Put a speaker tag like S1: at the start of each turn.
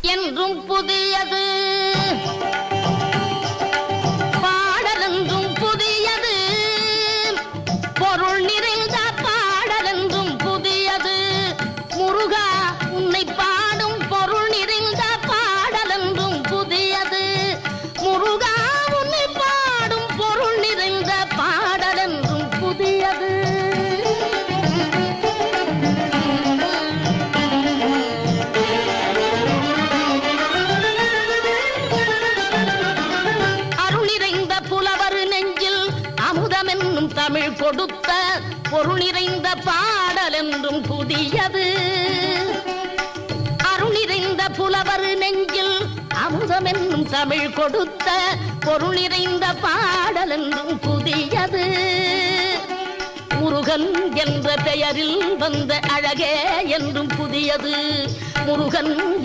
S1: என்றும் புதியது, பாடலென்றும் புதியது, பொருள் நிறைந்த பாடலென்றும் புதியது. முருகா உன்னை பாடும் பொருள் நிறைந்த பாடலென்றும் புதியது. முருகா உன்னை பாடும் பொருள் நிறைந்த பாடலென்றும் புதியது. தமிழ் கொடுத்த பொருள் நிறைந்த பாடல் என்றும் புதியது. அருள் நிறைந்த புலவர் நெஞ்சில் அமுதம் என்னும் தமிழ் கொடுத்த பொருள் நிறைந்த பாடல் என்றும் புதியது. முருகன் என்ற பெயரில் வந்த அழகே என்றும் புதியது. முருகன்